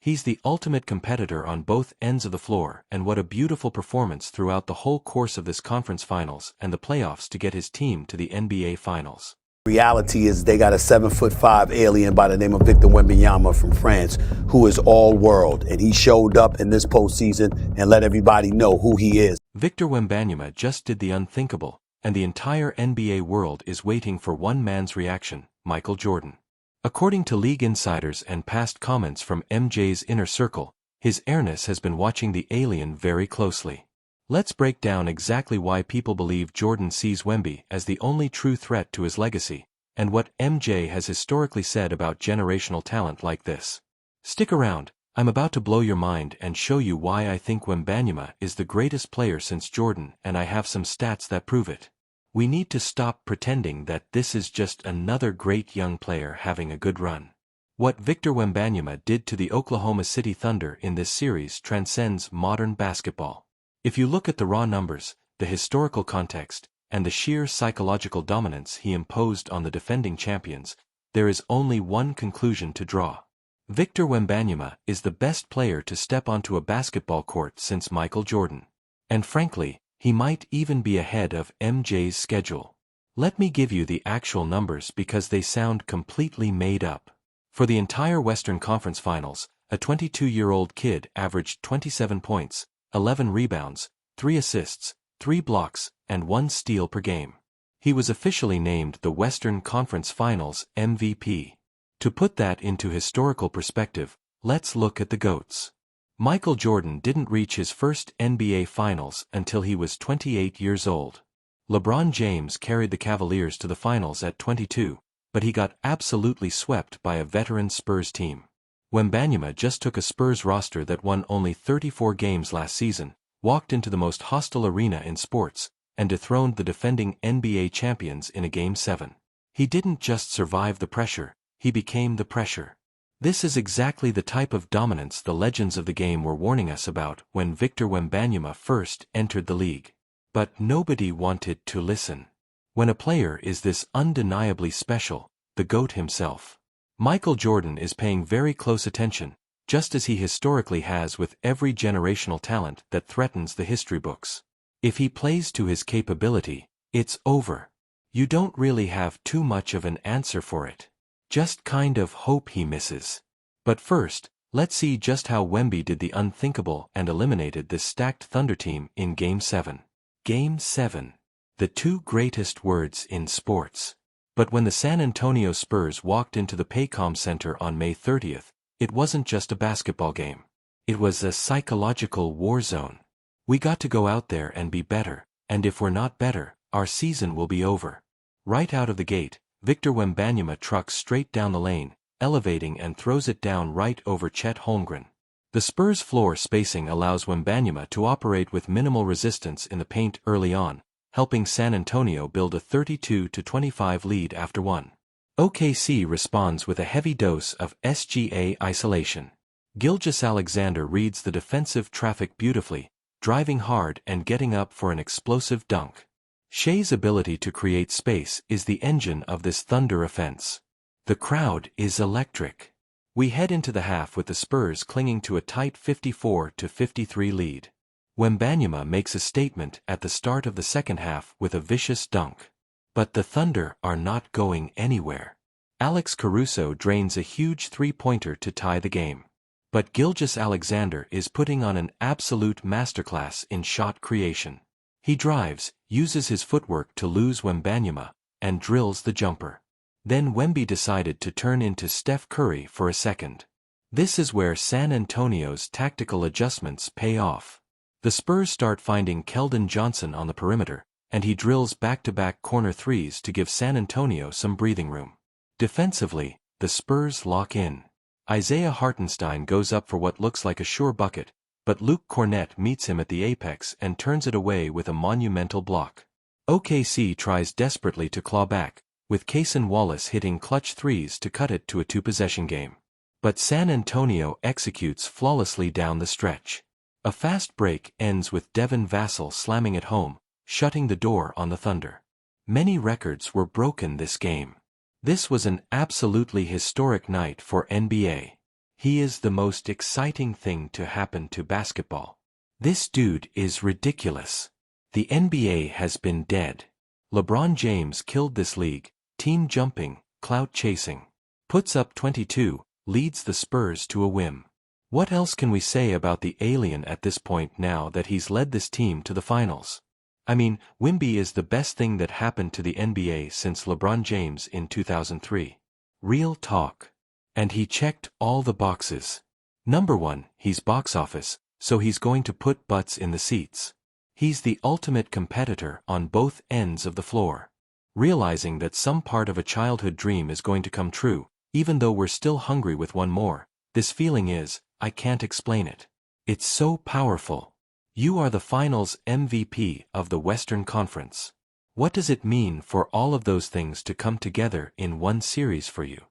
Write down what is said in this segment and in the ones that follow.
He's the ultimate competitor on both ends of the floor, and what a beautiful performance throughout the whole course of this conference finals and the playoffs to get his team to the NBA Finals. Reality is they got a 7'5" alien by the name of Victor Wembanyama from France, who is all world, and he showed up in this postseason and let everybody know who he is. Victor Wembanyama just did the unthinkable, and the entire NBA world is waiting for one man's reaction, Michael Jordan. According to league insiders and past comments from MJ's inner circle, his airness has been watching the alien very closely. Let's break down exactly why people believe Jordan sees Wemby as the only true threat to his legacy, and what MJ has historically said about generational talent like this. Stick around, I'm about to blow your mind and show you why I think Wembanyama is the greatest player since Jordan, and I have some stats that prove it. We need to stop pretending that this is just another great young player having a good run. What Victor Wembanyama did to the Oklahoma City Thunder in this series transcends modern basketball. If you look at the raw numbers, the historical context, and the sheer psychological dominance he imposed on the defending champions, there is only one conclusion to draw. Victor Wembanyama is the best player to step onto a basketball court since Michael Jordan. And frankly, he might even be ahead of MJ's schedule. Let me give you the actual numbers because they sound completely made up. For the entire Western Conference Finals, a 22-year-old kid averaged 27 points, 11 rebounds, 3 assists, 3 blocks, and 1 steal per game. He was officially named the Western Conference Finals MVP. To put that into historical perspective, let's look at the GOATs. Michael Jordan didn't reach his first NBA Finals until he was 28 years old. LeBron James carried the Cavaliers to the Finals at 22, but he got absolutely swept by a veteran Spurs team. Wembanyama just took a Spurs roster that won only 34 games last season, walked into the most hostile arena in sports, and dethroned the defending NBA champions in a Game 7. He didn't just survive the pressure, he became the pressure. This is exactly the type of dominance the legends of the game were warning us about when Victor Wembanyama first entered the league. But nobody wanted to listen. When a player is this undeniably special, the GOAT himself, Michael Jordan is paying very close attention, just as he historically has with every generational talent that threatens the history books. If he plays to his capability, it's over. You don't really have too much of an answer for it. Just kind of hope he misses. But first, let's see just how Wemby did the unthinkable and eliminated this stacked Thunder team in Game 7. Game 7. The two greatest words in sports. But when the San Antonio Spurs walked into the Paycom Center on May 30th, it wasn't just a basketball game. It was a psychological war zone. We got to go out there and be better, and if we're not better, our season will be over. Right out of the gate, Victor Wembanyama trucks straight down the lane, elevating and throws it down right over Chet Holmgren. The Spurs' floor spacing allows Wembanyama to operate with minimal resistance in the paint early on, helping San Antonio build a 32-25 lead after one. OKC responds with a heavy dose of SGA isolation. Gilgeous-Alexander reads the defensive traffic beautifully, driving hard and getting up for an explosive dunk. Shea's ability to create space is the engine of this Thunder offense. The crowd is electric. We head into the half with the Spurs clinging to a tight 54-53 lead. Wembanyama makes a statement at the start of the second half with a vicious dunk. But the Thunder are not going anywhere. Alex Caruso drains a huge three-pointer to tie the game. But Gilgeous-Alexander is putting on an absolute masterclass in shot creation. He drives, uses his footwork to lose Wembanyama, and drills the jumper. Then Wemby decided to turn into Steph Curry for a second. This is where San Antonio's tactical adjustments pay off. The Spurs start finding Keldon Johnson on the perimeter, and he drills back-to-back corner threes to give San Antonio some breathing room. Defensively, the Spurs lock in. Isaiah Hartenstein goes up for what looks like a sure bucket, but Luke Kornet meets him at the apex and turns it away with a monumental block. OKC tries desperately to claw back, with Cason Wallace hitting clutch threes to cut it to a two-possession game. But San Antonio executes flawlessly down the stretch. A fast break ends with Devin Vassell slamming it home, shutting the door on the Thunder. Many records were broken this game. This was an absolutely historic night for NBA. He is the most exciting thing to happen to basketball. This dude is ridiculous. The NBA has been dead. LeBron James killed this league, team jumping, clout chasing. Puts up 22, leads the Spurs to a win. What else can we say about the alien at this point now that he's led this team to the finals? I mean, Wemby is the best thing that happened to the NBA since LeBron James in 2003. Real talk. And he checked all the boxes. Number 1, he's box office, so he's going to put butts in the seats. He's the ultimate competitor on both ends of the floor. Realizing that some part of a childhood dream is going to come true, even though we're still hungry with one more, this feeling is, I can't explain it. It's so powerful. You are the finals MVP of the Western Conference. What does it mean for all of those things to come together in one series for you?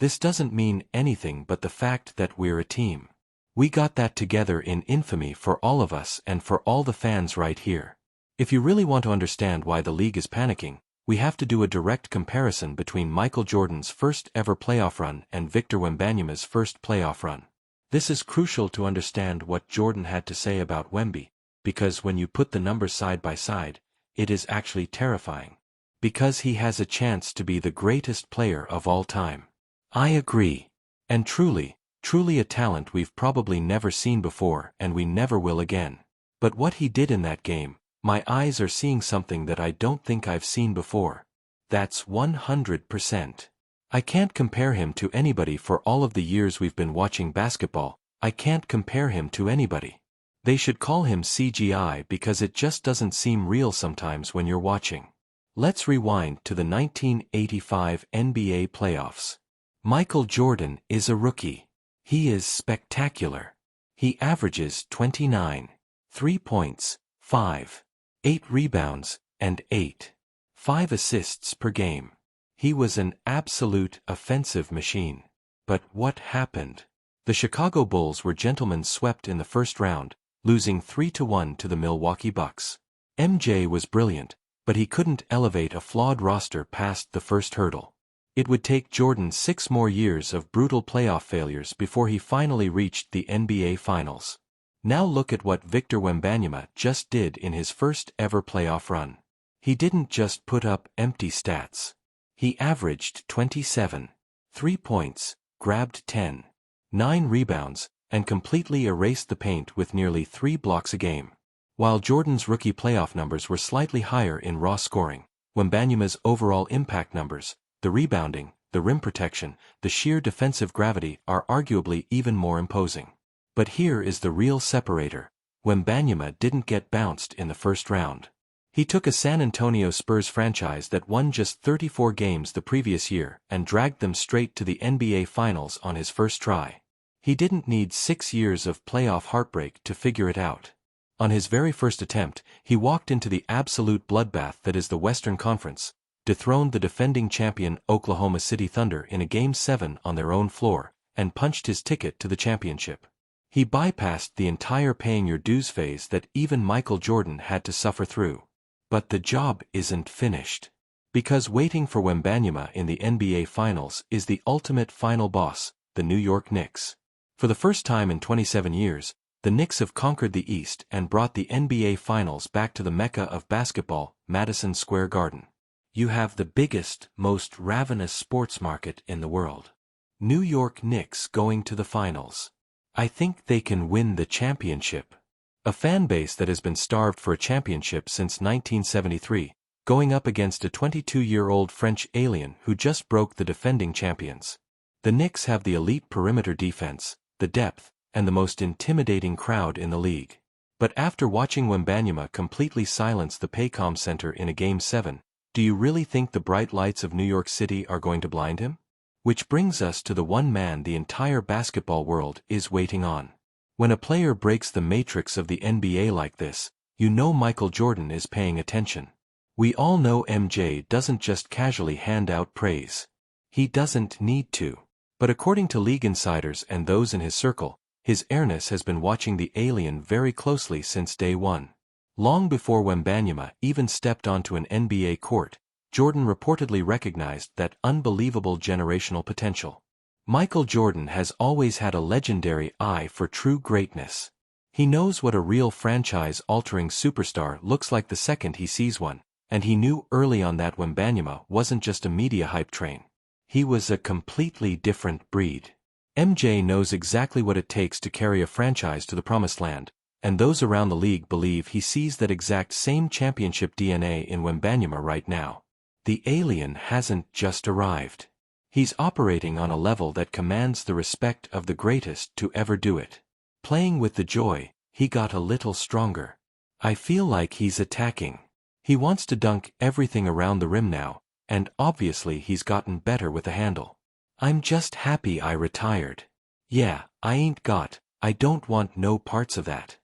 This doesn't mean anything but the fact that we're a team. We got that together in infamy for all of us and for all the fans right here. If you really want to understand why the league is panicking, we have to do a direct comparison between Michael Jordan's first ever playoff run and Victor Wembanyama's first playoff run. This is crucial to understand what Jordan had to say about Wemby, because when you put the numbers side by side, it is actually terrifying. Because he has a chance to be the greatest player of all time. I agree. And truly a talent we've probably never seen before and we never will again. But what he did in that game, my eyes are seeing something that I don't think I've seen before. That's 100%. I can't compare him to anybody for all of the years we've been watching basketball. I can't compare him to anybody. They should call him CGI because it just doesn't seem real sometimes when you're watching. Let's rewind to the 1985 NBA playoffs. Michael Jordan is a rookie. He is spectacular. He averages 29, 3 points, 5, 8 rebounds, and 5 assists per game. He was an absolute offensive machine. But what happened? The Chicago Bulls were gentlemen swept in the first round, losing 3-1 to the Milwaukee Bucks. MJ was brilliant, but he couldn't elevate a flawed roster past the first hurdle. It would take Jordan 6 more years of brutal playoff failures before he finally reached the NBA Finals. Now look at what Victor Wembanyama just did in his first ever playoff run. He didn't just put up empty stats. He averaged 27, 3 points, grabbed 10, 9 rebounds, and completely erased the paint with nearly 3 blocks a game. While Jordan's rookie playoff numbers were slightly higher in raw scoring, Wembanyama's overall impact numbers, the rebounding, the rim protection, the sheer defensive gravity are arguably even more imposing. But here is the real separator. Wembanyama didn't get bounced in the first round. He took a San Antonio Spurs franchise that won just 34 games the previous year and dragged them straight to the NBA Finals on his first try. He didn't need 6 years of playoff heartbreak to figure it out. On his very first attempt, he walked into the absolute bloodbath that is the Western Conference, dethroned the defending champion Oklahoma City Thunder in a Game 7 on their own floor, and punched his ticket to the championship. He bypassed the entire paying your dues phase that even Michael Jordan had to suffer through. But the job isn't finished. Because waiting for Wembanyama in the NBA Finals is the ultimate final boss, the New York Knicks. For the first time in 27 years, the Knicks have conquered the East and brought the NBA Finals back to the mecca of basketball, Madison Square Garden. You have the biggest, most ravenous sports market in the world. New York Knicks going to the finals. I think they can win the championship. A fan base that has been starved for a championship since 1973, going up against a 22-year-old French alien who just broke the defending champions. The Knicks have the elite perimeter defense, the depth, and the most intimidating crowd in the league. But after watching Wembanyama completely silence the Paycom Center in a Game 7, do you really think the bright lights of New York City are going to blind him? Which brings us to the one man the entire basketball world is waiting on. When a player breaks the matrix of the NBA like this, you know Michael Jordan is paying attention. We all know MJ doesn't just casually hand out praise. He doesn't need to. But according to league insiders and those in his circle, his airness has been watching the alien very closely since day one. Long before Wembanyama even stepped onto an NBA court, Jordan reportedly recognized that unbelievable generational potential. Michael Jordan has always had a legendary eye for true greatness. He knows what a real franchise-altering superstar looks like the second he sees one, and he knew early on that Wembanyama wasn't just a media hype train. He was a completely different breed. MJ knows exactly what it takes to carry a franchise to the promised land, and those around the league believe he sees that exact same championship DNA in Wembanyama right now. The alien hasn't just arrived. He's operating on a level that commands the respect of the greatest to ever do it. Playing with the joy, he got a little stronger. I feel like he's attacking. He wants to dunk everything around the rim now, and obviously he's gotten better with the handle. I'm just happy I retired. Yeah, I don't want no parts of that.